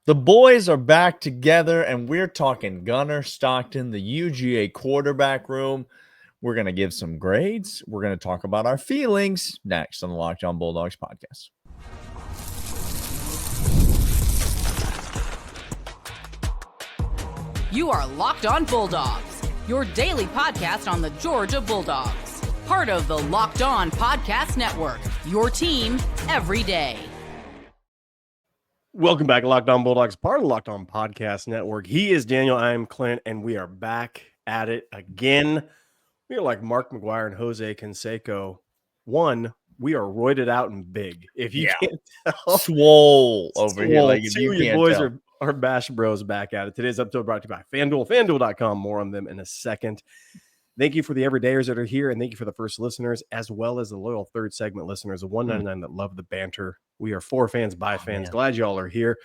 The boys are back together, and we're talking Gunner Stockton, the UGA quarterback room. We're going to give some grades. We're going to talk about our feelings next on the Locked On Bulldogs podcast. You are Locked On Bulldogs, your daily podcast on the Georgia Bulldogs. Part of the Locked On Podcast Network, your team every day. Welcome back, Locked On Bulldogs, part of the Locked On Podcast Network. He is Daniel, I am Clint, and we are back at it again. We are like Mark McGuire and Jose Canseco. One, we are roided out and big. If you can't tell. Swole over here. Like if you can't boys tell. are Bash Bros back at it. Today's episode brought to you by FanDuel, FanDuel.com. More on them in a second. Thank you for the everydayers that are here, and thank you for the first listeners, as well as the loyal third segment listeners, the 199 that love the banter. We are for fans, by fans. Man. Glad y'all are here.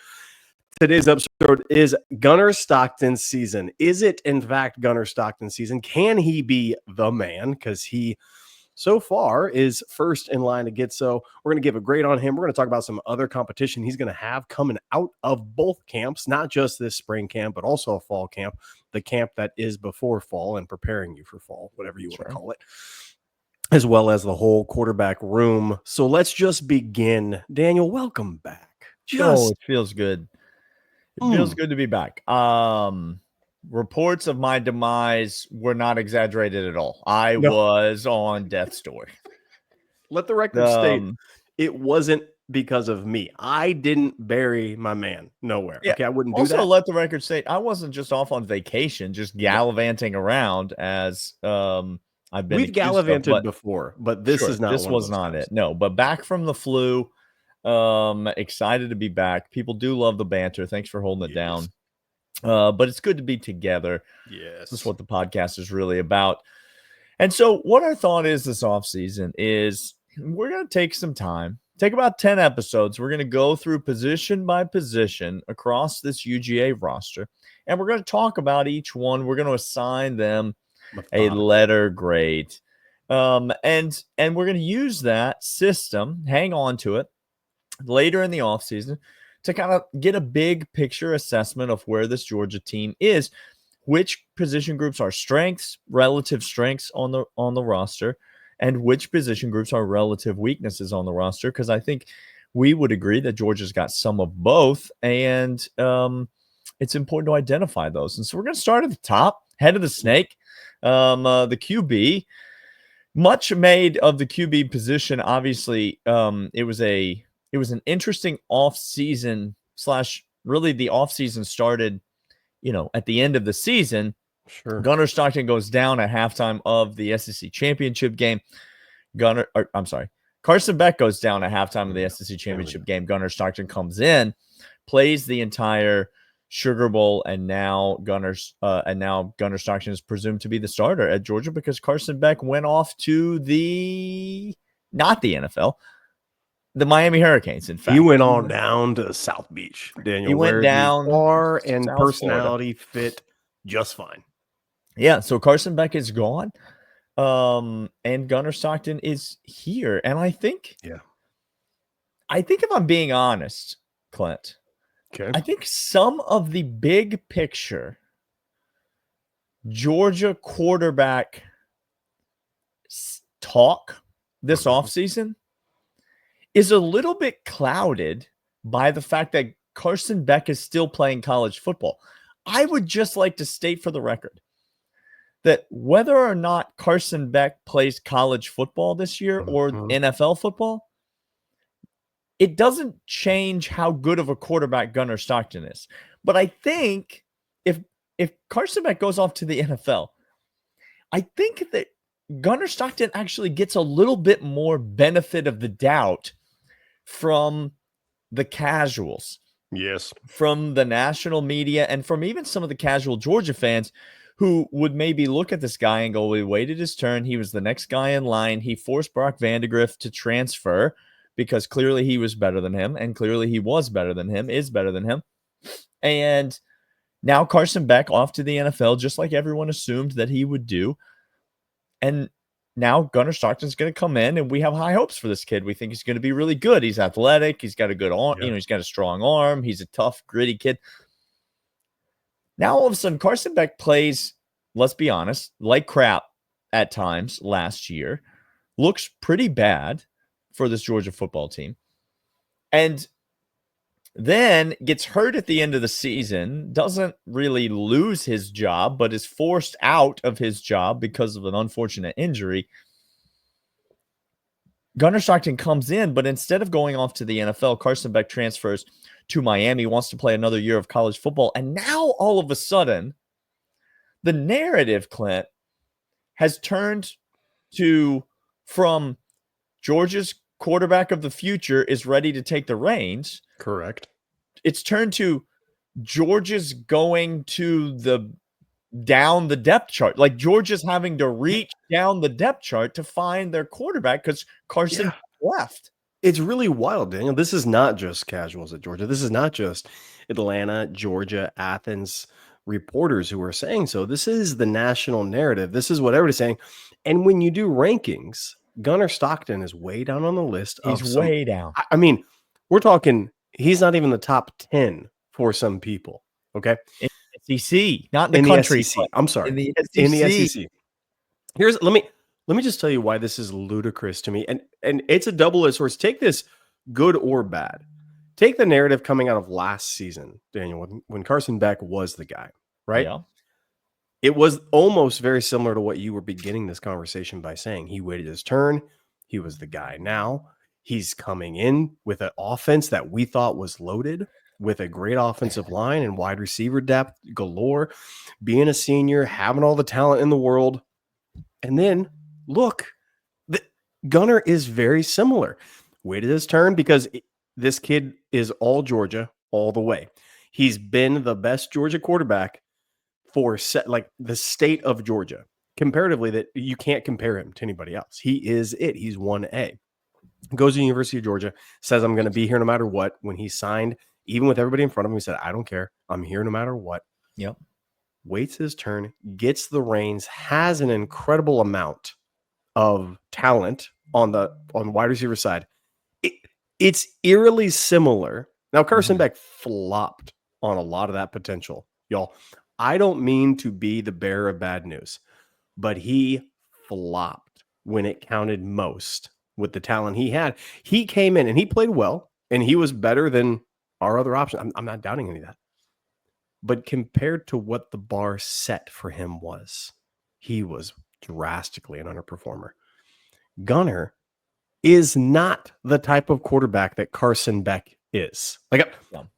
Today's episode is Gunner Stockton season. Is it, in fact, Gunner Stockton season? Can he be the man? Because he, so far, is first in line to get so. We're going to give a grade on him. We're going to talk about some other competition he's going to have coming out of both camps, not just this spring camp, but also a fall camp, the camp that is before fall and preparing you for fall, whatever you want to call it, as well as the whole quarterback room. So let's just begin. Daniel, welcome back. It feels good. It feels good to be back. Reports of my demise were not exaggerated at all. I was on death's door. Let the record state, it wasn't because of me. I didn't bury my man nowhere. Yeah. Okay, I wouldn't do also, that. let the record state, I wasn't just off on vacation, just gallivanting around as I've been. We've gallivanted before, but this is not. This was not it. No, but back from the flu. Excited to be back. People do love the banter. Thanks for holding it down. But it's good to be together. Yes. This is what the podcast is really about. And so what our thought is this offseason is we're going to take some time, take about 10 episodes. We're going to go through position by position across this UGA roster, and we're going to talk about each one. We're going to assign them a letter grade. And we're going to use that system, hang on to it, later in the offseason to kind of get a big picture assessment of where this Georgia team is, which position groups are strengths, relative strengths on the roster, and which position groups are relative weaknesses on the roster. Because I think we would agree that Georgia's got some of both, and it's important to identify those. And so we're going to start at the top, head of the snake, the QB. Much made of the QB position. Obviously, it was an interesting offseason / really the offseason started, at the end of the season. Sure. Gunner Stockton goes down at halftime of the SEC championship game. Carson Beck goes down at halftime of the SEC championship game. Gunner Stockton comes in, plays the entire Sugar Bowl, and now Gunner Stockton is presumed to be the starter at Georgia because Carson Beck went off to not the NFL. The Miami Hurricanes, in fact. He went on down to South Beach, Daniel. He went down. Bar and South personality fit just fine. Yeah, so Carson Beck is gone. And Gunner Stockton is here. And I think if I'm being honest, Clint, I think some of the big picture Georgia quarterback talk this offseason is a little bit clouded by the fact that Carson Beck is still playing college football. I would just like to state for the record that whether or not Carson Beck plays college football this year or NFL football, it doesn't change how good of a quarterback Gunner Stockton is. But I think if Carson Beck goes off to the NFL, I think that Gunner Stockton actually gets a little bit more benefit of the doubt from the casuals. Yes. From the national media and from even some of the casual Georgia fans who would maybe look at this guy and go, we waited his turn. He was the next guy in line. He forced Brock Vandegrift to transfer because clearly he was better than him, and clearly he was better than him, is better than him. And now Carson Beck off to the NFL, just like everyone assumed that he would do. And now Gunner Stockton's going to come in, and we have high hopes for this kid. We think he's going to be really good. He's athletic. He's got a good arm. Yeah. He's got a strong arm. He's a tough, gritty kid. Now, all of a sudden, Carson Beck plays, let's be honest, like crap at times last year. Looks pretty bad for this Georgia football team. And then gets hurt at the end of the season, doesn't really lose his job, but is forced out of his job because of an unfortunate injury. Gunner Stockton comes in, but instead of going off to the NFL, Carson Beck transfers to Miami, wants to play another year of college football. And now all of a sudden, the narrative, Clint, has turned from Georgia's quarterback of the future is ready to take the reins. Correct. It's turned to Georgia's going to down the depth chart. Like Georgia's having to reach down the depth chart to find their quarterback because Carson left. It's really wild, Daniel. This is not just casuals at Georgia. This is not just Atlanta, Georgia, Athens reporters who are saying so. This is the national narrative. This is what everybody's saying. And when you do rankings, Gunner Stockton is way down on the list. He's way down. I mean, we're talking, he's not even the top 10 for some people. Okay. In the SEC, not in the country. SEC. I'm sorry. In the SEC. In the SEC. Let me just tell you why this is ludicrous to me. And it's a double-edged sword. Take this good or bad. Take the narrative coming out of last season, Daniel, when Carson Beck was the guy, right? Yeah. It was almost very similar to what you were beginning this conversation by saying. He waited his turn. He was the guy. Now he's coming in with an offense that we thought was loaded, with a great offensive line and wide receiver depth galore, being a senior, having all the talent in the world. And then look, Gunner is very similar. Waited his turn because this kid is all Georgia all the way. He's been the best Georgia quarterback for the state of Georgia. Comparatively, that you can't compare him to anybody else. He is it. He's 1A. Goes to the University of Georgia, says, I'm going to be here no matter what. When he signed, even with everybody in front of him, he said, I don't care. I'm here no matter what. Yep. Waits his turn, gets the reins, has an incredible amount of talent on the wide receiver side. It's eerily similar. Now, Carson Beck flopped on a lot of that potential, y'all. I don't mean to be the bearer of bad news, but he flopped when it counted most with the talent he had. He came in and he played well, and he was better than our other option. I'm not doubting any of that. But compared to what the bar set for him was, he was drastically an underperformer. Gunner is not the type of quarterback that Carson Beck is.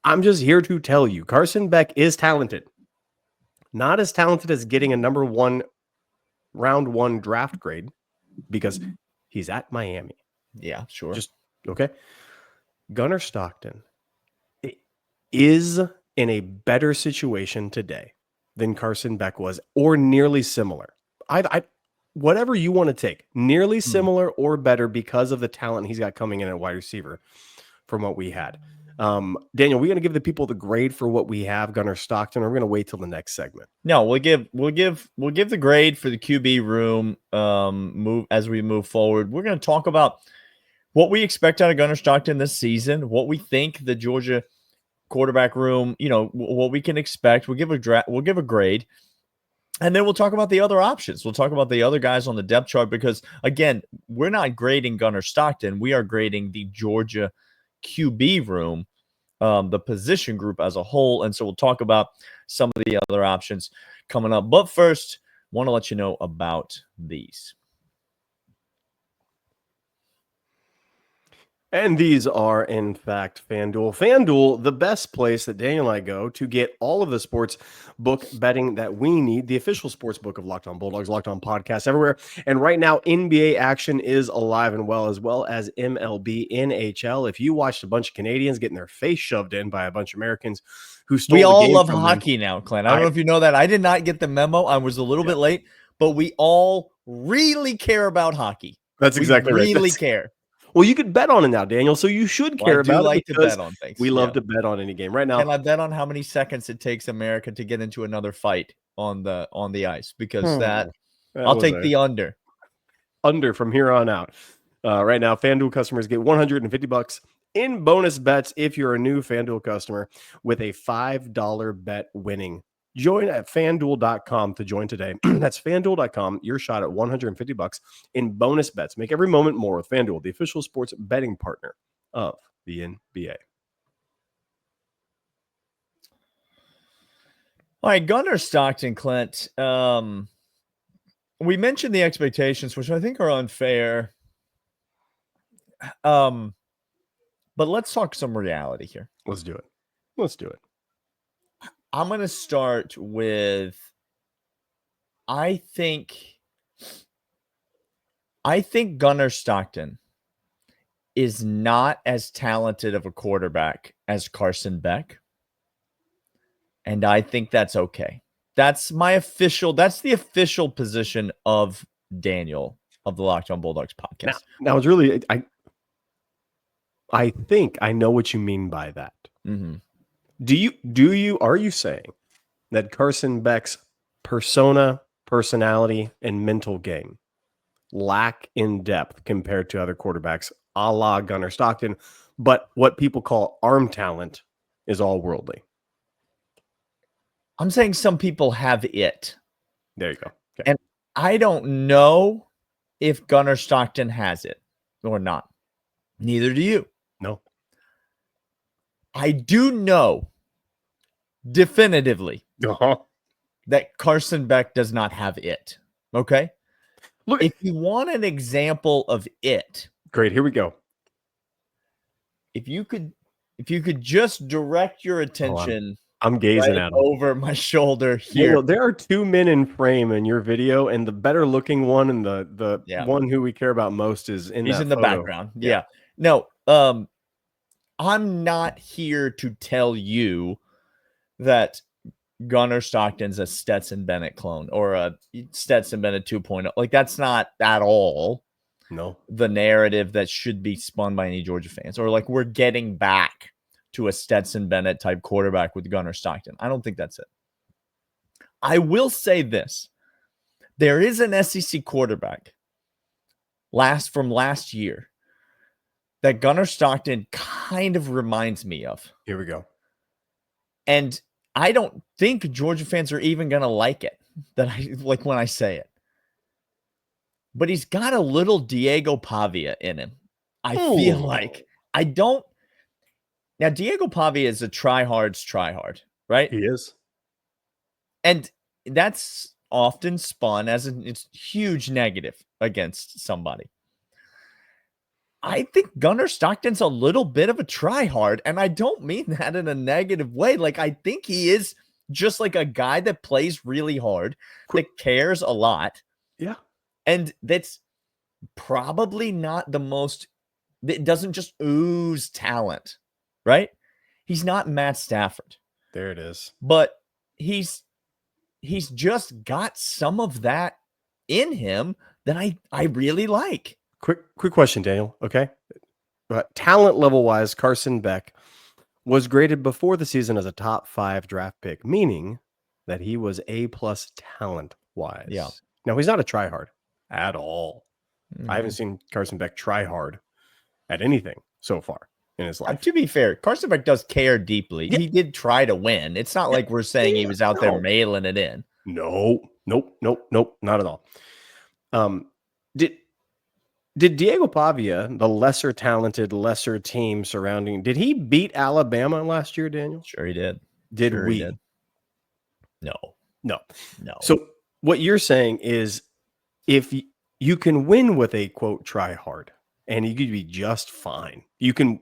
I'm just here to tell you, Carson Beck is talented. Not as talented as getting a number 1 round 1 draft grade because he's at Miami. Yeah, sure. Just okay. Gunner Stockton is in a better situation today than Carson Beck was, or nearly similar. Whatever you want to take, nearly similar or better because of the talent he's got coming in at wide receiver from what we had. Daniel, we're going to give the people the grade for what we have, Gunner Stockton, or we're going to wait till the next segment. No, we'll give the grade for the QB room as we move forward. We're going to talk about what we expect out of Gunner Stockton this season, what we think the Georgia quarterback room, what we can expect. We'll give a grade. And then we'll talk about the other options. We'll talk about the other guys on the depth chart because, again, we're not grading Gunner Stockton. We are grading the Georgia QB room, the position group as a whole. And so we'll talk about some of the other options coming up. But first, want to let you know about these. And these are, in fact, FanDuel. FanDuel, the best place that Daniel and I go to get all of the sports book betting that we need, the official sports book of Locked On Bulldogs, Locked On Podcasts everywhere. And right now, NBA action is alive and well, as MLB, NHL. If you watched a bunch of Canadians getting their face shoved in by a bunch of Americans who stole we the all game love from hockey now, Clint. I don't know if you know that. I did not get the memo. I was a little bit late, but we all really care about hockey. That's exactly right. Really care. Well, you could bet on it now, Daniel, so you should care about it to bet on things. We love to bet on any game. Right now, can I bet on how many seconds it takes America to get into another fight on the ice? Because I'll take the under. under from here on out. Right now, FanDuel customers get $150 in bonus bets if you're a new FanDuel customer with a $5 bet winning. Join at FanDuel.com to join today. That's FanDuel.com. Your shot at $150 in bonus bets. Make every moment more with FanDuel, the official sports betting partner of the NBA. All right, Gunner Stockton, Clint. We mentioned the expectations, which I think are unfair. But let's talk some reality here. Let's do it. Let's do it. I'm going to start with I think Gunner Stockton is not as talented of a quarterback as Carson Beck. And I think that's okay. That's the official position of Daniel of the Locked On Bulldogs podcast. Now it's really, I think I know what you mean by that. Mm-hmm. Are you saying that Carson Beck's persona, personality, and mental game lack in depth compared to other quarterbacks, a la Gunner Stockton, but what people call arm talent is all worldly? I'm saying some people have it. There you go. Okay. And I don't know if Gunner Stockton has it or not. Neither do you. No. I do know definitively that Carson Beck does not have it. Okay? Look, if you want an example of it. Great, here we go. If you could just direct your attention. I'm gazing at him over my shoulder here. You know, there are two men in frame in your video, and the better looking one and the one who we care about most is He's in the the background. Yeah. No, I'm not here to tell you that Gunner Stockton's a Stetson Bennett clone or a Stetson Bennett 2.0. Like, that's not at all the narrative that should be spun by any Georgia fans, or like we're getting back to a Stetson Bennett type quarterback with Gunner Stockton. I don't think that's it. I will say this. There is an SEC quarterback from last year that Gunner Stockton kind of reminds me of. Here we go. And I don't think Georgia fans are even going to like it, that I like when I say it. But he's got a little Diego Pavia in him. I feel like. Now, Diego Pavia is a tryhard, right? He is. And that's often spun as it's huge negative against somebody. I think Gunner Stockton's a little bit of a tryhard, and I don't mean that in a negative way. Like, I think he is just like a guy that plays really hard, that cares a lot. Yeah. And that's probably not it doesn't just ooze talent. Right? He's not Matt Stafford. There it is. But he's just got some of that in him that I really like. Quick question, Daniel. Okay. Talent level wise, Carson Beck was graded before the season as a top 5 draft pick, meaning that he was A+ talent wise. Yeah. Now, he's not a tryhard at all. Mm-hmm. I haven't seen Carson Beck try hard at anything so far in his life. To be fair, Carson Beck does care deeply. Yeah. He did try to win. It's not like we're saying he was out there mailing it in. Nope, not at all. Did Diego Pavia, the lesser talented, lesser team surrounding, did he beat Alabama last year, Daniel? Sure he did. Did sure we? Did. No. So what you're saying is, if you can win with a quote try hard, and you could be just fine. You can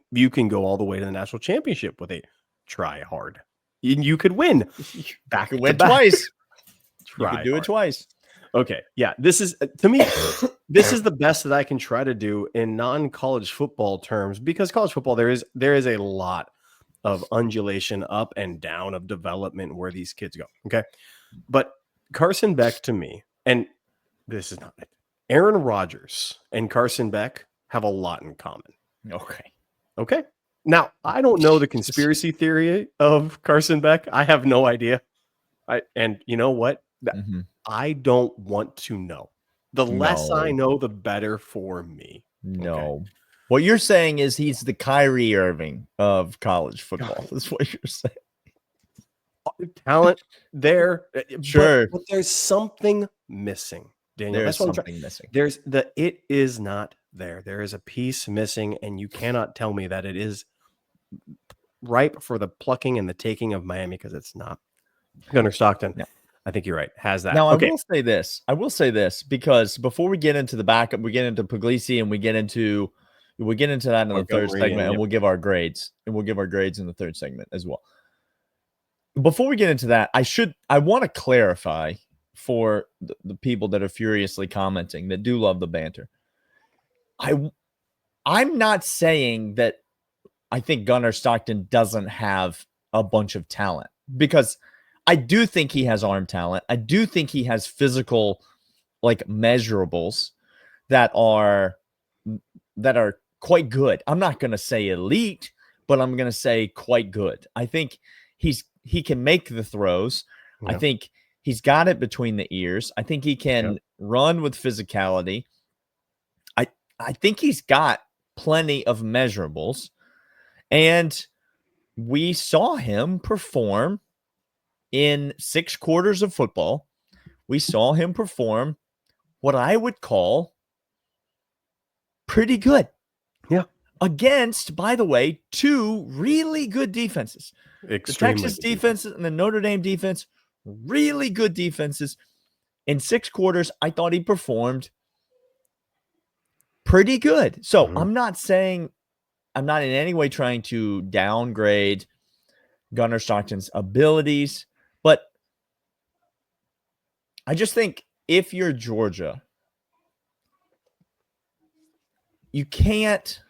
go all the way to the national championship with a try hard. You could win back to back. Twice. You could do it twice. Okay. Yeah. This is, to me, this is the best that I can try to do in non-college football terms, because college football, there is a lot of undulation up and down of development where these kids go. Okay. But Carson Beck, to me, and this is not it, Aaron Rodgers and Carson Beck have a lot in common. Okay. Now, I don't know the conspiracy theory of Carson Beck. I have no idea. And you know what? I don't want to know. The less I No. know, the better for me. No. Okay. What you're saying is he's the Kyrie Irving of college football. That's what you're saying. Talent there, Sure. but there's something missing, Daniel. There's That's what I'm something missing. it is not there. There is a piece missing, and you cannot tell me that it is ripe for the plucking and the taking of Miami, because it's not. Gunner Stockton, No. I think you're right, has that. Now, Okay. I will say this, because before we get into the backup, we get into Puglisi and we get into that in the third Montgomery, segment, and yep. we'll give our grades. And we'll give our grades in the third segment as well. Before we get into that, I want to clarify for the people that are furiously commenting, that do love the banter. I'm not saying that I think Gunner Stockton doesn't have a bunch of talent, because I do think he has arm talent. I do think he has physical, like, measurables that are quite good. I'm not going to say elite, but I'm going to say quite good. I think he can make the throws. Yeah. I think he's got it between the ears. I think he can run with physicality. I think he's got plenty of measurables. And we saw him perform in 6 quarters of football. We saw him perform what I would call pretty good. Yeah. Against, by the way, 2 really good defenses. Extremely the Texas defense and the Notre Dame defense, really good defenses. In 6 quarters, I thought he performed pretty good. So I'm not in any way trying to downgrade Gunner Stockton's abilities, but I just think if you're Georgia, you can't,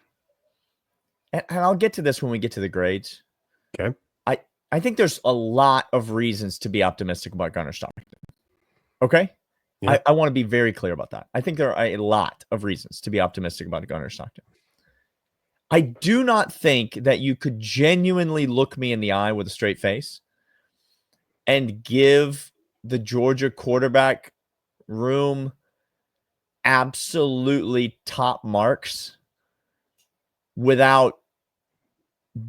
and I'll get to this when we get to the grades. Okay. I think there's a lot of reasons to be optimistic about Gunner Stockton. Okay? Yeah. I want to be very clear about that. I think there are a lot of reasons to be optimistic about Gunner Stockton. I do not think that you could genuinely look me in the eye with a straight face and give the Georgia quarterback room absolutely top marks without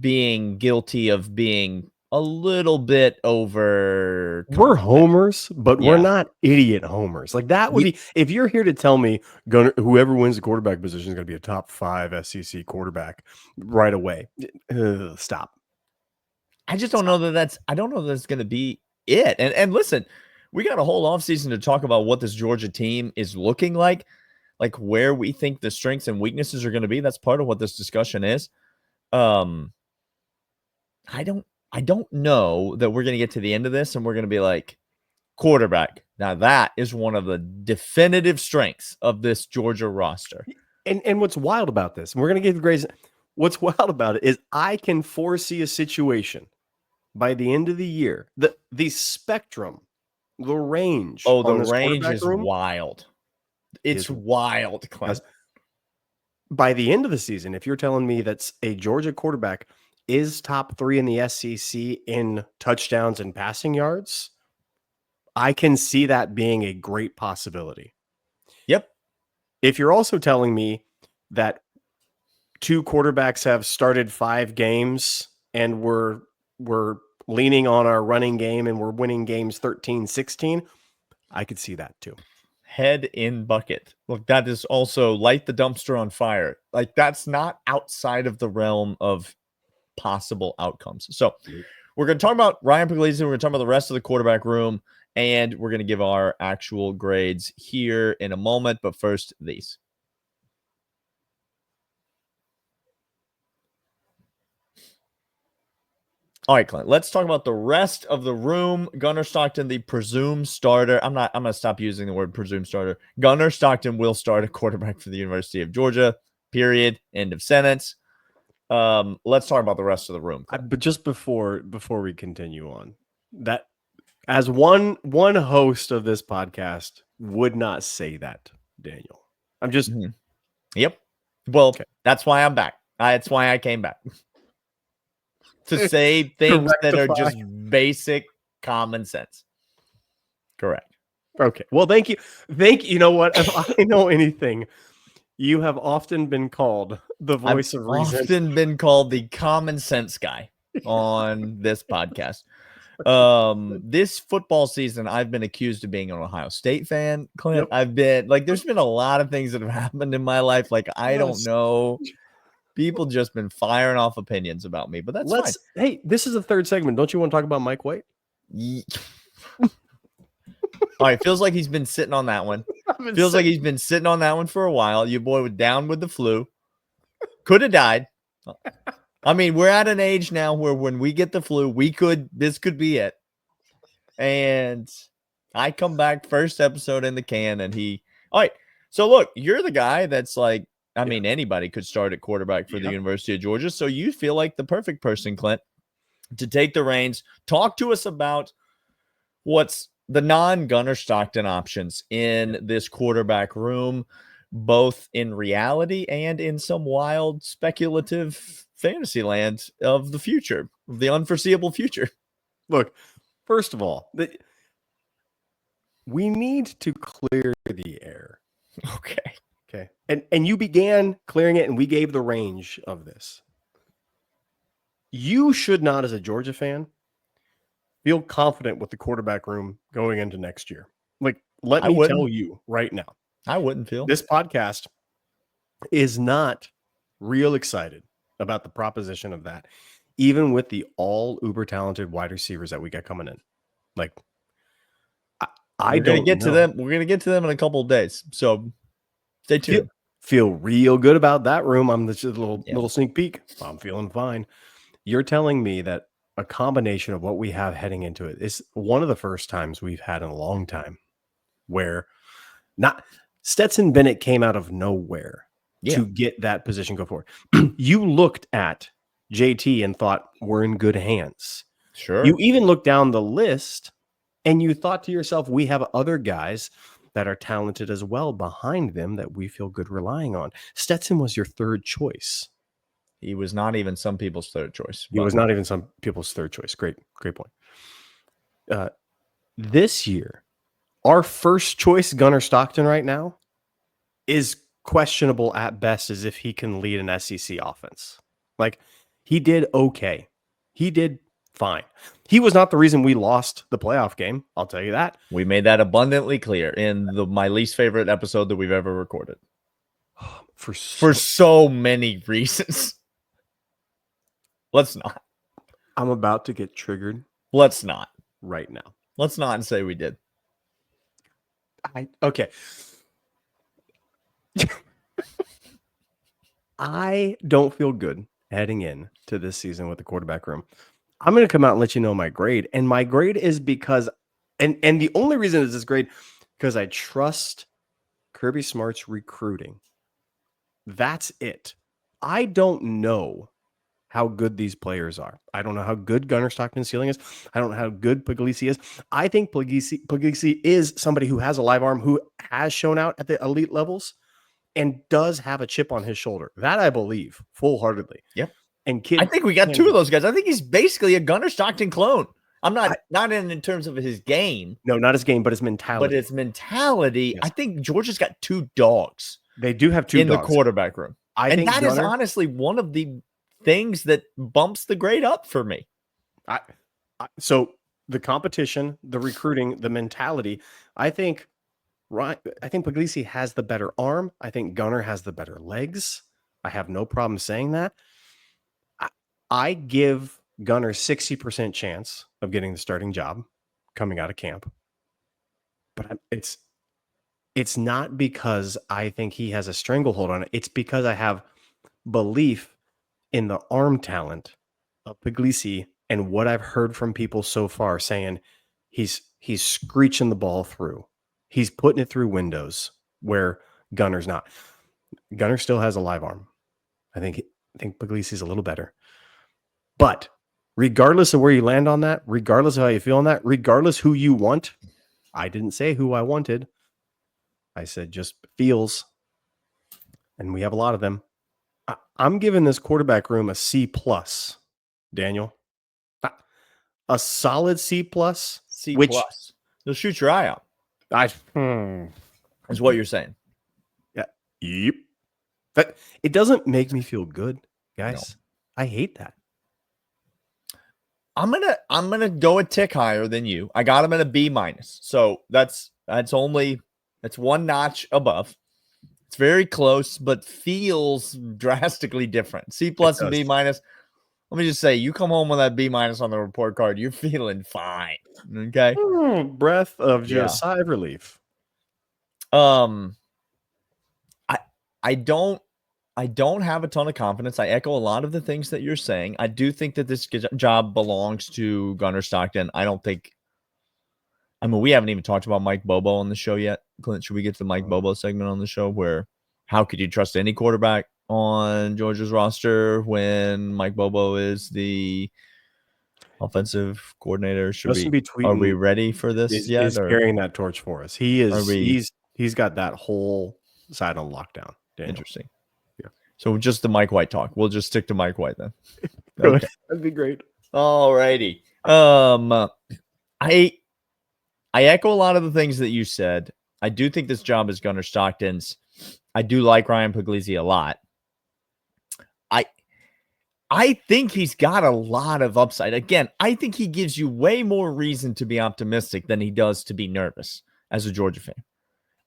being guilty of being a little bit over. We're homers, but Yeah. we're not idiot homers. Like, that would be, if you're here to tell me whoever wins the quarterback position is going to be a top 5 SEC quarterback right away. Stop. I just don't know that I don't know that's going to be it. And listen, we got a whole offseason to talk about what this Georgia team is looking like where we think the strengths and weaknesses are going to be. That's part of what this discussion is. I don't know that we're going to get to the end of this and we're going to be like, quarterback. Now that is one of the definitive strengths of this Georgia roster. And what's wild about this, and we're going to give the grades. What's wild about it is I can foresee a situation by the end of the year, the spectrum, the range. Oh, the on this range is room wild. It's wild, Clint. By the end of the season, if you're telling me that's a Georgia quarterback is top 3 in the SEC in touchdowns and passing yards, I can see that being a great possibility. Yep. If you're also telling me that 2 quarterbacks have started 5 games and we're leaning on our running game and we're winning games 13-16, I could see that too. Head in bucket. Look, that is also light the dumpster on fire. Like, that's not outside of the realm of possible outcomes. So we're going to talk about Ryan Puglisi. We're going to talk about the rest of the quarterback room, and we're going to give our actual grades here in a moment. But first, these. All right, Clint, let's talk about the rest of the room. Gunner Stockton, the presumed starter. I'm going to stop using the word presumed starter. Gunner Stockton will start a quarterback for the University of Georgia, period. End of sentence. Let's talk about the rest of the room. But just before we continue on, that as one host of this podcast would not say that, Daniel. I'm just Yep. Well, That's why I'm back. That's why I came back. To say things that are just basic common sense. Correct. Okay. Well, thank you. You know what? If I know anything, you have often been called the voice of reason. Often been called the common sense guy on this podcast. This football season, I've been accused of being an Ohio State fan, Clint. Yep. I've been there's been a lot of things that have happened in my life. Like, I don't know. People just been firing off opinions about me, but that's fine. Hey, this is the third segment. Don't you want to talk about Mike White? All right, feels like he's been sitting on that one. Feels like he's been sitting on that one for a while. Your boy was down with the flu. Could have died. I mean, we're at an age now where when we get the flu, this could be it. And I come back first episode in the can, and all right. So look, you're the guy that's like, I mean, anybody could start at quarterback for the University of Georgia. So you feel like the perfect person, Clint, to take the reins. Talk to us about what's the non-Gunner Stockton options in this quarterback room, both in reality and in some wild speculative fantasy land of the future, of the unforeseeable future. Look, first of all, we need to clear the air. Okay. And you began clearing it, and we gave the range of this. You should not, as a Georgia fan, feel confident with the quarterback room going into next year. Like, let me tell you right now. I wouldn't feel. This podcast is not real excited about the proposition of that, even with the all uber talented wide receivers that we got coming in. Like, We're gonna get to them in a couple of days. So stay tuned. Feel real good about that room. I'm just a little sneak peek. I'm feeling fine. You're telling me that a combination of what we have heading into it is one of the first times we've had in a long time where Stetson Bennett came out of nowhere to get that position go forward. You looked at JT and thought, we're in good hands. Sure. You even looked down the list and you thought to yourself, we have other guys that are talented as well behind them that we feel good relying on. Stetson was your third choice. He was not even some people's third choice. He was not even some people's third choice. Great point. This year, our first choice Gunner Stockton right now is questionable at best, as if he can lead an SEC offense. Like, he did okay. He did fine. He was not the reason we lost the playoff game. I'll tell you that. We made that abundantly clear in my least favorite episode that we've ever recorded. For so many reasons. Let's not. I'm about to get triggered. Let's not. Right now. Let's not say we did. Okay. I don't feel good heading in to this season with the quarterback room. I'm going to come out and let you know my grade. And my grade is because, and the only reason is this grade, because I trust Kirby Smart's recruiting. That's it. I don't know how good these players are. I don't know how good Gunner Stockton's ceiling is. I don't know how good Puglisi is. I think Puglisi is somebody who has a live arm, who has shown out at the elite levels and does have a chip on his shoulder. That I believe full-heartedly. Yep. And kid, I think we got two of those guys. I think he's basically a Gunner Stockton clone. I'm not in terms of his game. No, not his game, but his mentality. But his mentality. Yes. I think Georgia's got two dogs. They do have two in dogs. The quarterback room. And that is honestly one of the things that bumps the grade up for me. So the competition, the recruiting, the mentality, I think Puglisi has the better arm. I think Gunner has the better legs. I have no problem saying that. I give Gunner 60% chance of getting the starting job coming out of camp. But it's not because I think he has a stranglehold on it. It's because I have belief in the arm talent of Puglisi and what I've heard from people so far saying he's screeching the ball through. He's putting it through windows where Gunner's not. Gunner still has a live arm. I think Puglisi's a little better. But regardless of where you land on that, regardless of how you feel on that, regardless who you want, I didn't say who I wanted. I said just feels. And we have a lot of them. I'm giving this quarterback room a C+, Daniel. A solid C+. C+. You'll shoot your eye out. Is what you're saying. Yeah. Yep. That it doesn't make me feel good, guys. No. I hate that. I'm gonna go a tick higher than you. I got him at a B minus. So that's one notch above. It's very close, but feels drastically different. C plus and B minus. Let me just say, you come home with that B minus on the report card, you're feeling fine. Okay. Breath of just sigh of relief. I don't have a ton of confidence. I echo a lot of the things that you're saying. I do think that this job belongs to Gunner Stockton. We haven't even talked about Mike Bobo on the show yet. Clint, should we get to the Mike Bobo segment on the show where how could you trust any quarterback on Georgia's roster when Mike Bobo is the offensive coordinator? Are we ready for this yet? Is carrying that torch for us. He is. He's got that whole side on lockdown. Daniel. Interesting. Yeah. So just the Mike White talk. We'll just stick to Mike White then. Okay. That'd be great. All righty. I echo a lot of the things that you said. I do think this job is Gunner Stockton's. I do like Ryan Puglisi a lot. I think he's got a lot of upside. Again, I think he gives you way more reason to be optimistic than he does to be nervous as a Georgia fan.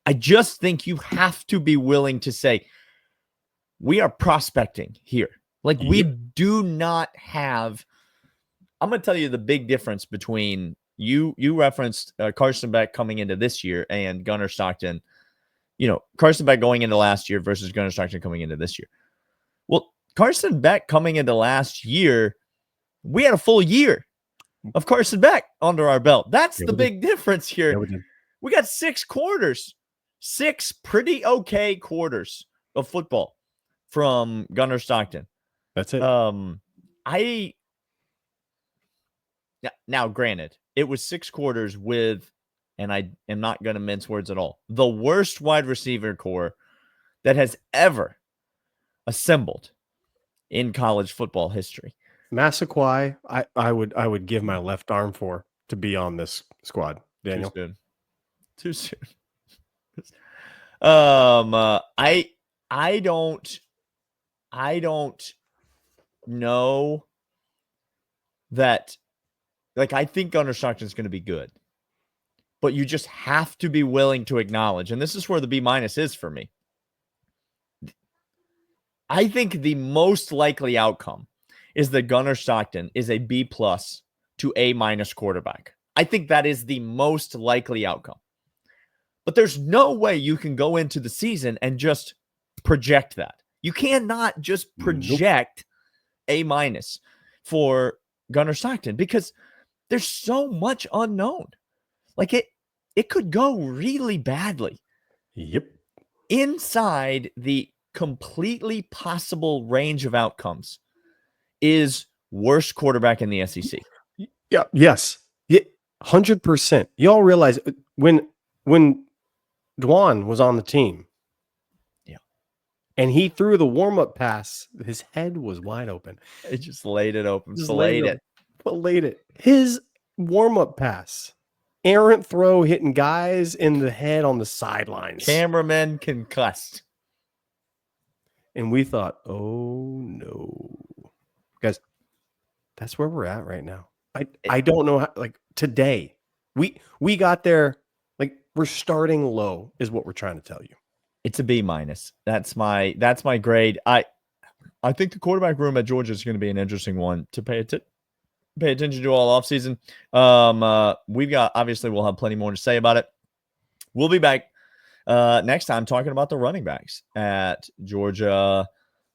I just think you have to be willing to say, we are prospecting here. Like we do not have, I'm going to tell you the big difference between you referenced Carson Beck coming into this year and Gunner Stockton, Carson Beck going into last year versus Gunner Stockton coming into this year. Well, Carson Beck coming into last year, we had a full year of Carson Beck under our belt. That's the big difference here. Yeah, we got 6 quarters, 6 pretty okay quarters of football from Gunner Stockton. That's it. Now, granted, it was 6 quarters with, and I am not going to mince words at all, the worst wide receiver core that has ever assembled in college football history. Massaquoi, I would give my left arm to be on this squad. Daniel, too soon. I don't know that. Like, I think Gunner Stockton is going to be good, but you just have to be willing to acknowledge, and this is where the B minus is for me. I think the most likely outcome is that Gunner Stockton is a B plus to A minus quarterback. I think that is the most likely outcome. But there's no way you can go into the season and just project that. You cannot just project A minus for Gunner Stockton because there's so much unknown. Like it could go really badly. Yep. Inside the completely possible range of outcomes is worst quarterback in the SEC. Yeah. Yes. Yeah. 100%. Y'all realize when Dwan was on the team, and he threw the warm-up pass, his head was wide open. It just laid it open. Laid it. His warm-up pass, errant throw, hitting guys in the head on the sidelines. Cameramen concussed. And we thought, oh no. Guys, that's where we're at right now. I don't know how, like today. We got there, like we're starting low is what we're trying to tell you. It's a B minus. That's my grade. I think the quarterback room at Georgia is going to be an interesting one to pay attention to all offseason. We'll have plenty more to say about it. We'll be back next time talking about the running backs at Georgia.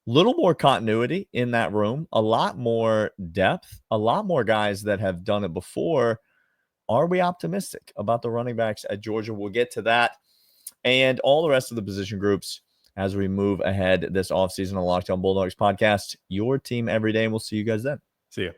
Little more continuity in that room, a lot more depth, a lot more guys that have done it before. Are we optimistic about the running backs at Georgia? We'll get to that and all the rest of the position groups as we move ahead this offseason on Locked On Bulldogs podcast. Your team every day, and we'll see you guys then. See ya.